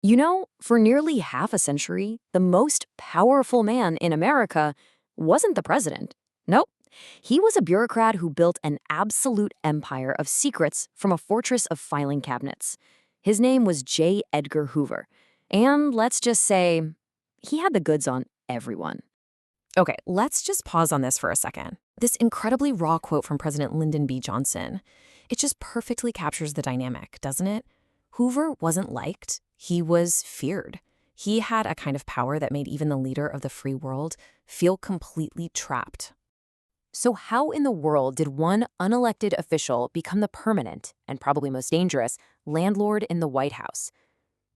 You know, for nearly half a century, the most powerful man in America wasn't the president. Nope. He was a bureaucrat who built an absolute empire of secrets from a fortress of filing cabinets. His name was J. Edgar Hoover. And let's just say, he had the goods on everyone. Okay, let's just pause on this for a second. This incredibly raw quote from President Lyndon B. Johnson, it just perfectly captures the dynamic, doesn't it? Hoover wasn't liked, he was feared. He had a kind of power that made even the leader of the free world feel completely trapped. So, how in the world did one unelected official become the permanent, and probably most dangerous, landlord in the White House?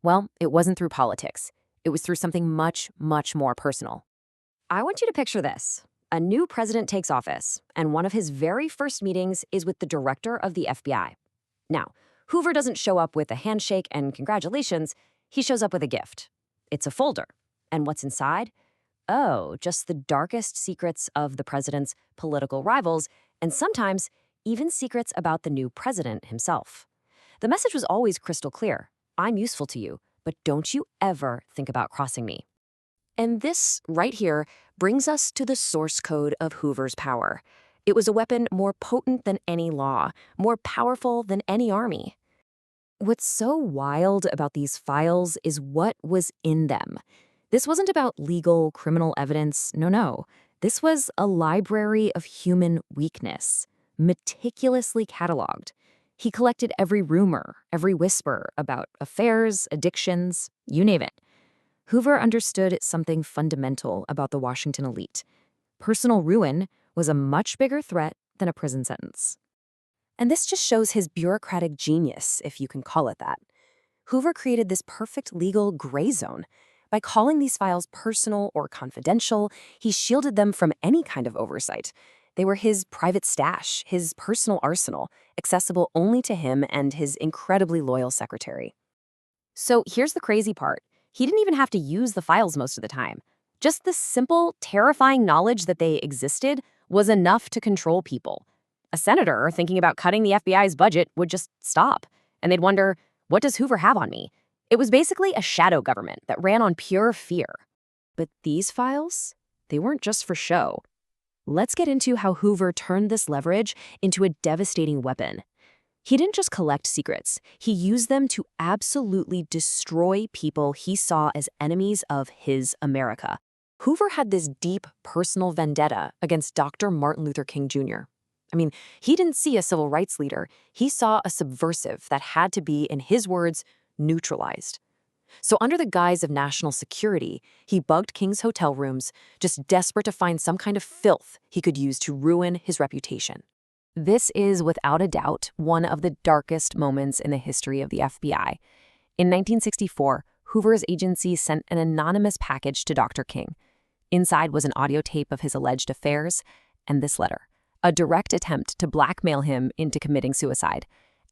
Well, it wasn't through politics. It was through something much, much more personal. I want you to picture this. A new president takes office, and one of his very first meetings is with the director of the FBI. Now, Hoover doesn't show up with a handshake and congratulations, he shows up with a gift. It's a folder. And what's inside? Oh, just the darkest secrets of the president's political rivals, and sometimes even secrets about the new president himself. The message was always crystal clear. I'm useful to you, but don't you ever think about crossing me. And this, right here, brings us to the source code of Hoover's power. It was a weapon more potent than any law, more powerful than any army. What's so wild about these files is what was in them. This wasn't about legal, criminal evidence, no. This was a library of human weakness, meticulously cataloged. He collected every rumor, every whisper about affairs, addictions, you name it. Hoover understood something fundamental about the Washington elite. Personal ruin was a much bigger threat than a prison sentence. And this just shows his bureaucratic genius, if you can call it that. Hoover created this perfect legal gray zone. By calling these files personal or confidential, he shielded them from any kind of oversight. They were his private stash, his personal arsenal, accessible only to him and his incredibly loyal secretary. So here's the crazy part. He didn't even have to use the files most of the time. Just the simple, terrifying knowledge that they existed was enough to control people. A senator thinking about cutting the FBI's budget would just stop, and they'd wonder, what does Hoover have on me? It was basically a shadow government that ran on pure fear. But these files, they weren't just for show. Let's get into how Hoover turned this leverage into a devastating weapon. He didn't just collect secrets, he used them to absolutely destroy people he saw as enemies of his America. Hoover had this deep personal vendetta against Dr. Martin Luther King Jr. I mean, he didn't see a civil rights leader, he saw a subversive that had to be, in his words, neutralized. So under the guise of national security, he bugged King's hotel rooms, just desperate to find some kind of filth he could use to ruin his reputation. This is, without a doubt, one of the darkest moments in the history of the FBI. In 1964, Hoover's agency sent an anonymous package to Dr. King. Inside was an audio tape of his alleged affairs, and this letter, a direct attempt to blackmail him into committing suicide.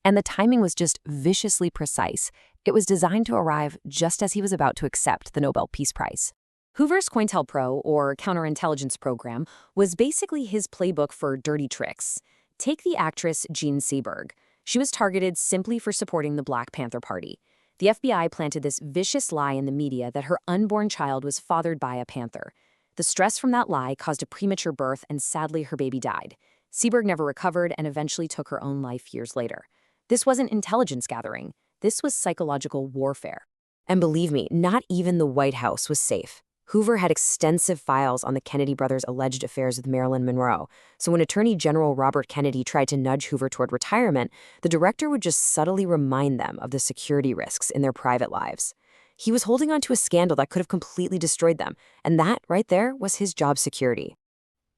And the timing was just viciously precise. It was designed to arrive just as he was about to accept the Nobel Peace Prize. Hoover's COINTELPRO, or counterintelligence program, was basically his playbook for dirty tricks. Take the actress Jean Seberg. She was targeted simply for supporting the Black Panther Party. The FBI planted this vicious lie in the media that her unborn child was fathered by a panther. The stress from that lie caused a premature birth, and sadly her baby died. Seberg never recovered and eventually took her own life years later. This wasn't intelligence gathering. This was psychological warfare. And believe me, not even the White House was safe. Hoover had extensive files on the Kennedy brothers' alleged affairs with Marilyn Monroe, so when Attorney General Robert Kennedy tried to nudge Hoover toward retirement, the director would just subtly remind them of the security risks in their private lives. He was holding on to a scandal that could have completely destroyed them, and that, right there, was his job security.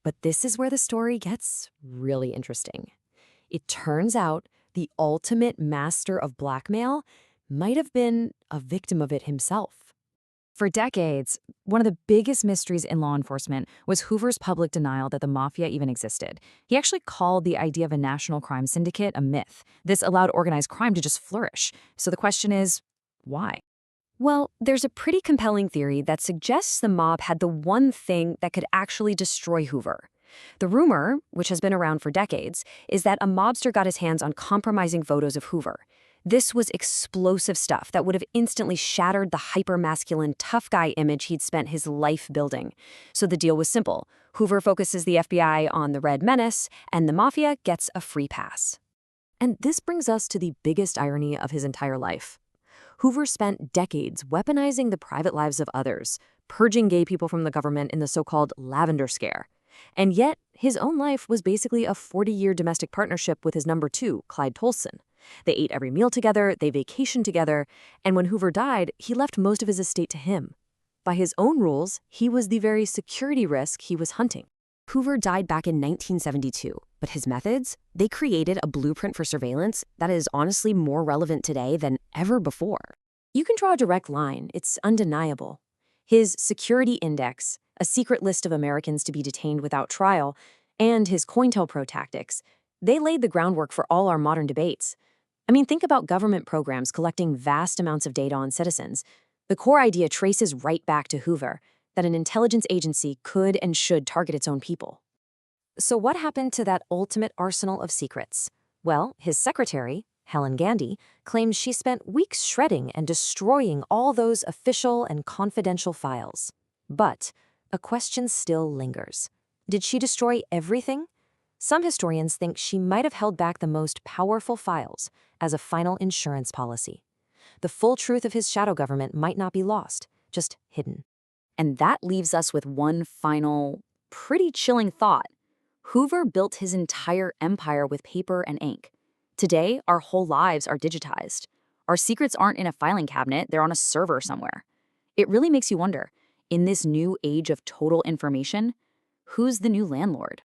But this is where the story gets really interesting. It turns out the ultimate master of blackmail might have been a victim of it himself. For decades, one of the biggest mysteries in law enforcement was Hoover's public denial that the mafia even existed. He actually called the idea of a national crime syndicate a myth. This allowed organized crime to just flourish. So the question is, why? Well, there's a pretty compelling theory that suggests the mob had the one thing that could actually destroy Hoover. The rumor, which has been around for decades, is that a mobster got his hands on compromising photos of Hoover. This was explosive stuff that would have instantly shattered the hyper-masculine, tough guy image he'd spent his life building. So the deal was simple. Hoover focuses the FBI on the Red Menace, and the Mafia gets a free pass. And this brings us to the biggest irony of his entire life. Hoover spent decades weaponizing the private lives of others, purging gay people from the government in the so-called Lavender Scare. And yet, his own life was basically a 40-year domestic partnership with his number two, Clyde Tolson. They ate every meal together, they vacationed together, and when Hoover died, he left most of his estate to him. By his own rules, he was the very security risk he was hunting. Hoover died back in 1972, but his methods, they created a blueprint for surveillance that is honestly more relevant today than ever before. You can draw a direct line, it's undeniable. His security index, a secret list of Americans to be detained without trial, and his COINTELPRO tactics, they laid the groundwork for all our modern debates. I mean, think about government programs collecting vast amounts of data on citizens. The core idea traces right back to Hoover, that an intelligence agency could and should target its own people. So what happened to that ultimate arsenal of secrets? Well, his secretary, Helen Gandy, claims she spent weeks shredding and destroying all those official and confidential files. But a question still lingers. Did she destroy everything? Some historians think she might have held back the most powerful files as a final insurance policy. The full truth of his shadow government might not be lost, just hidden. And that leaves us with one final, pretty chilling thought. Hoover built his entire empire with paper and ink. Today, our whole lives are digitized. Our secrets aren't in a filing cabinet, they're on a server somewhere. It really makes you wonder, in this new age of total information, who's the new landlord?